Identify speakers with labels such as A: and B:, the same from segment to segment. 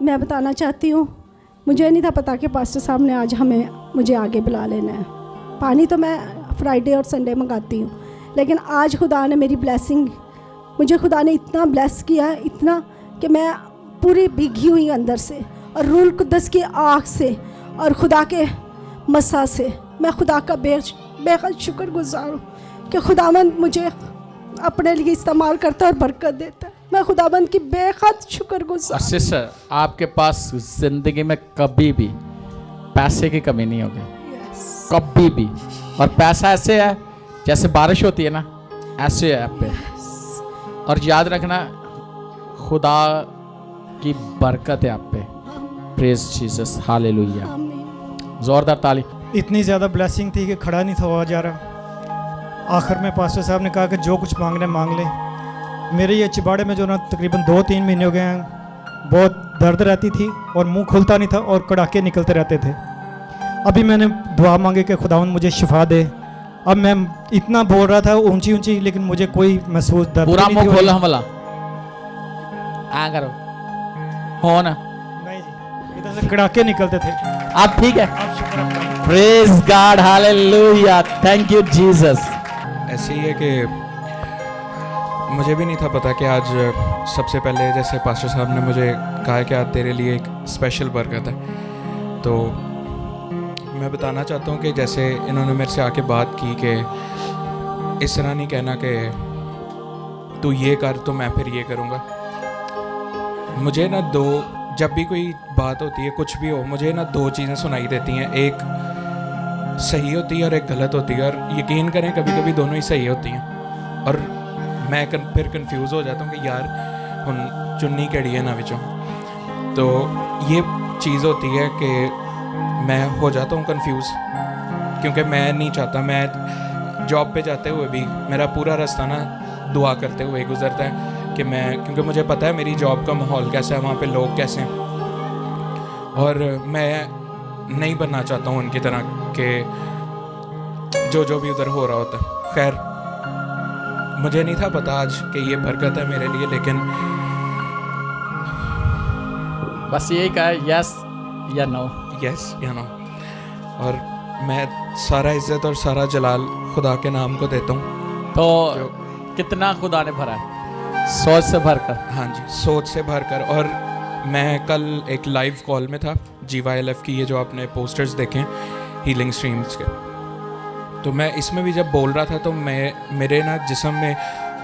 A: मैं बताना चाहती हूँ, मुझे नहीं था पता कि पास्टर साहब ने आज मुझे आगे बुला लेना है। पानी तो मैं फ्राइडे और संडे मंगाती हूँ, लेकिन आज खुदा ने मेरी ब्लेसिंग, मुझे खुदा ने इतना ब्लेस किया है, इतना कि मैं पूरी भीगी हुई अंदर से, और रूल कुद्दस की आँख से और खुदा के मसा से मैं खुदा का बेहद शुक्रगुजार हूँ कि खुदावंद मुझे अपने लिए इस्तेमाल करता है और बरकत देता है। मैं खुदावंद की बेहद शुक्रगुजार।
B: सिस्टर, आपके पास जिंदगी में कभी भी पैसे की कमी नहीं होगी, कभी भी। और पैसा ऐसे है जैसे बारिश होती है ना, ऐसे है आप पे। और याद रखना, खुदा की बरकत है आप पे। Praise Jesus, hallelujah. जोरदार ताली।
C: इतनी ज़्यादा ब्लेसिंग थी कि खड़ा नहीं था हुआ जा रहा। आखिर में पास्टर साहब ने कहा कि जो कुछ मांगने मांग ले। मेरे ये चिबाड़े में जो ना तकरीबन 2-3 महीने हो गए हैं, बहुत दर्द रहती थी और मुंह खुलता नहीं था और कड़ाके निकलते रहते थे। अभी मैंने दुआ मांगी कि खुदावंद मुझे शिफा दे। अब मैं इतना बोल रहा था ऊंची ऊंची, लेकिन मुझे कोई महसूस दर्द
B: पूरा
C: नहीं
B: मुंह
C: थी।
B: खोलो हमला आ करो हो ना।
C: नहीं जी, इधर से कड़ाके निकलते थे।
B: आप ठीक है?
C: आप शुक्र अल्लाह।
B: Praise God, hallelujah, thank you Jesus.
D: ऐसे ही है कि मुझे भी नहीं था पता कि आज सबसे पहले जैसे पास्टर साहब ने मुझे कहा कि आज तेरे लिए एक स्पेशल बरकत है, तो मैं बताना चाहता हूँ कि जैसे इन्होंने मेरे से आके बात की कि इस तरह नहीं कहना कि तू ये कर तो मैं फिर ये करूँगा। मुझे ना जब भी कोई बात होती है, कुछ भी हो, मुझे ना 2 चीज़ें सुनाई देती हैं, एक सही होती है और एक गलत होती है। और यकीन करें कभी कभी दोनों ही सही होती हैं, और मैं फिर कंफ्यूज हो जाता हूँ कि यार हुन चुन्नी कड़ी है ना विचों। तो ये चीज़ होती है कि मैं हो जाता हूँ कंफ्यूज, क्योंकि मैं नहीं चाहता, मैं जॉब पे जाते हुए भी मेरा पूरा रास्ता ना दुआ करते हुए गुजरता है कि मैं, क्योंकि मुझे पता है मेरी जॉब का माहौल कैसा है, वहाँ पे लोग कैसे हैं, और मैं नहीं बनना चाहता हूँ उनकी तरह कि जो भी उधर हो रहा होता है। खैर, मुझे नहीं था पता आज कि ये बरकत है मेरे लिए, लेकिन
B: बस यही कहा, यस या नो।
D: यस या नो। और मैं सारा इज्जत और सारा जलाल खुदा के नाम को देता हूँ।
B: तो कितना खुदा ने भरा है? सोच से भरकर।
D: हाँ जी, सोच से भरकर। और मैं कल एक लाइव कॉल में था GYLF की, ये जो आपने पोस्टर्स देखे हीलिंग स्ट्रीम्स के, तो मैं इसमें भी जब बोल रहा था तो मेरे ना जिस्म में,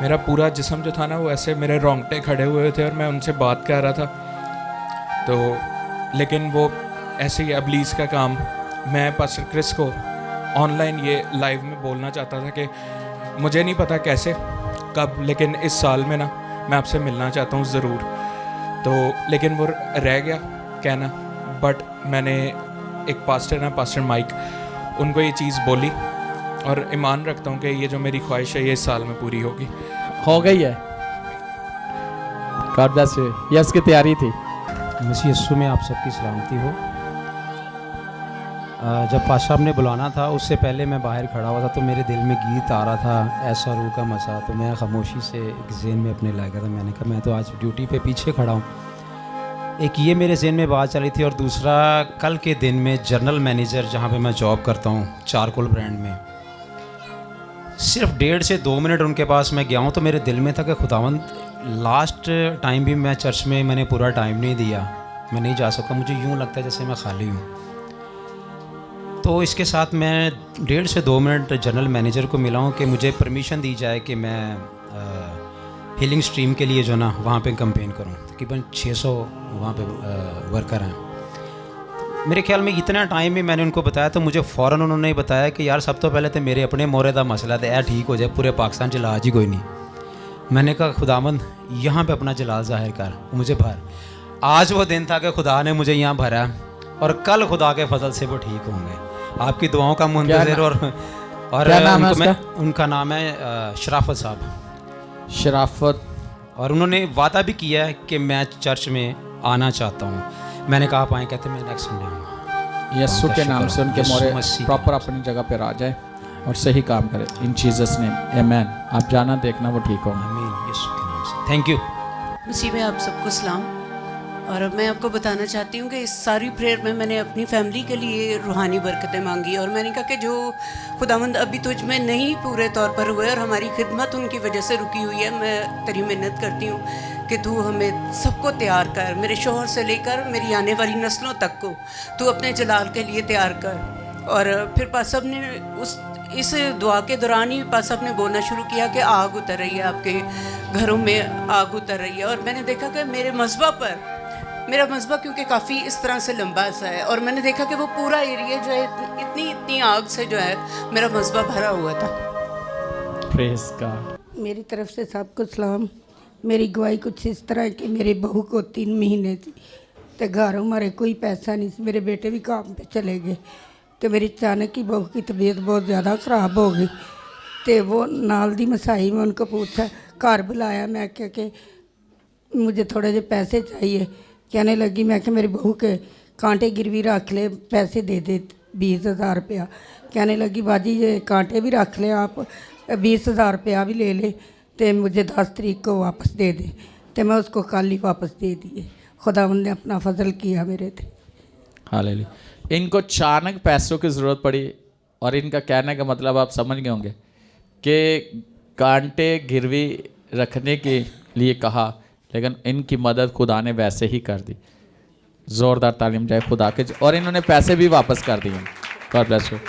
D: मेरा पूरा जिस्म जो था ना वो ऐसे मेरे रोंगटे खड़े हुए थे और मैं उनसे बात कर रहा था। तो लेकिन वो ऐसे ही अबलीस का काम, मैं पास्टर क्रिस को ऑनलाइन ये लाइव में बोलना चाहता था कि मुझे नहीं पता कैसे कब, लेकिन इस साल में ना मैं आपसे मिलना चाहता हूँ ज़रूर। तो लेकिन वो रह गया कहना, बट मैंने एक पास्टर है, पास्टर माइक, उनको ये चीज़ बोली और ईमान रखता हूँ कि ये जो मेरी ख्वाहिश है ये इस साल में पूरी होगी।
B: हो गई है। God bless you. ये उसकी तैयारी थी।
E: मसीह यीशु में आप सबकी सलामती हो। जब पास्टर साहब ने बुलाना था उससे पहले मैं बाहर खड़ा हुआ था, तो मेरे दिल में गीत आ रहा था, ऐसा रूह का मसा। तो मैं खामोशी से एक ज़हन में अपने लगा था। मैंने कहा मैं तो आज ड्यूटी पे पीछे खड़ा हूँ। एक ये मेरे ज़हन में बात चली थी, और दूसरा कल के दिन में जनरल मैनेजर जहाँ पे मैं जॉब करता हूँ चारकोल ब्रांड में, सिर्फ 1.5 से 2 मिनट उनके पास मैं गया हूँ, तो मेरे दिल में था कि खुदावंद लास्ट टाइम भी मैं चर्च में मैंने पूरा टाइम नहीं दिया, मैं नहीं जा सका, मुझे यूँ लगता है जैसे मैं खाली हूँ। तो इसके साथ मैं 1.5 से 2 मिनट जनरल मैनेजर को मिला हूँ कि मुझे परमिशन दी जाए कि मैं हीलिंग स्ट्रीम के लिए जो ना वहाँ पे कैंपेन करूँ। तकरीबन 600 वहाँ पे वर्कर हैं। मेरे ख्याल में इतना टाइम में मैंने उनको बताया, तो मुझे फ़ौरन उन्होंने बताया कि यार सब तो पहले तो मेरे अपने मोरे का मसला था, यह ठीक हो जाए, पूरे पाकिस्तान चला आज ही कोई नहीं। मैंने कहा खुदावंद यहाँ पे अपना जलाल ज़ाहिर कर, मुझे भर। आज वो दिन था कि खुदा ने मुझे यहाँ भरा, और कल खुदा के फजल से वो ठीक होंगे। आपकी दुआओं का मुंतज़िर। और
B: क्या नाम है
E: उनका नाम है शराफत साहब।
B: शराफत।
E: और उन्होंने वादा भी किया है कि मैं चर्च में आना चाहता हूँ। मैंने कहा आप आएँ, कहते मैं नेक्स्ट संडे आऊँगा।
B: यीशु के नाम से उनके मोरे
E: मसीह
B: प्रॉपर अपनी जगह पर आ जाए और सही काम करे इन जीसस नेम, आमीन। आप जाना देखना वो ठीक होगा।
E: आमीन, यीशु के नाम से। Thank you.
F: मसीह में आप सबको सलाम। और मैं आपको बताना चाहती हूँ कि इस सारी प्रेयर में मैंने अपनी फैमिली के लिए रूहानी बरकतें मांगी और मैंने कहा कि जो खुदावंद अभी तुझ में नहीं पूरे तौर पर हुए और हमारी खिदमत उनकी वजह से रुकी हुई है, मैं तेरी मिन्नत करती हूँ कि तू हमें सबको तैयार कर, मेरे शोहर से लेकर मेरी आने वाली नस्लों तक को तू अपने जलाल के लिए तैयार कर। और फिर पास साहब ने इस दुआ के दौरान ही पास साहब ने बोलना शुरू किया कि आग उतर रही है, आपके घरों में आग उतर रही है। और मैंने देखा कि मेरे मस्बा पर, मेरा मस्बा क्योंकि काफ़ी इस तरह से लंबा सा है, और मैंने देखा कि वो पूरा एरिया जो है इतनी आग से जो है मेरा मस्बा भरा हुआ था।
B: Praise God.
G: मेरी तरफ से सबको सलाम। मेरी गवाही कुछ इस तरह है कि मेरी बहू को 3 महीने थी तो घर हमारे कोई पैसा नहीं सी, मेरे बेटे भी काम पे चले गए तो मेरी अचानक ही बहू की तबीयत बहुत ज़्यादा ख़राब हो गई। तो वो नाल दी मसाई में उनको पूछा, घर बुलाया, मैं क्या कि मुझे थोड़े जे पैसे चाहिए। कहने लगी, मैं कि मेरी बहू के कांटे गिरवी रख ले, पैसे दे दे 20,000 रुपया। कहने लगी, बाजी ये कांटे भी रख ले, आप 20,000 रुपया भी ले ले तो मुझे 10 तारीख को वापस दे दे। तो मैं उसको कल ही वापस दे दिए। खुदावंद ने अपना फजल किया मेरे थे।
B: हालेलुया। इनको अचानक पैसों की ज़रूरत पड़ी और इनका कहने का मतलब आप समझ गए होंगे कि कांटे गिरवी रखने के लिए कहा, लेकिन इनकी मदद खुदा ने वैसे ही कर दी। ज़ोरदार तालीम जाए खुदा के। और इन्होंने पैसे भी वापस कर दिए। God bless you.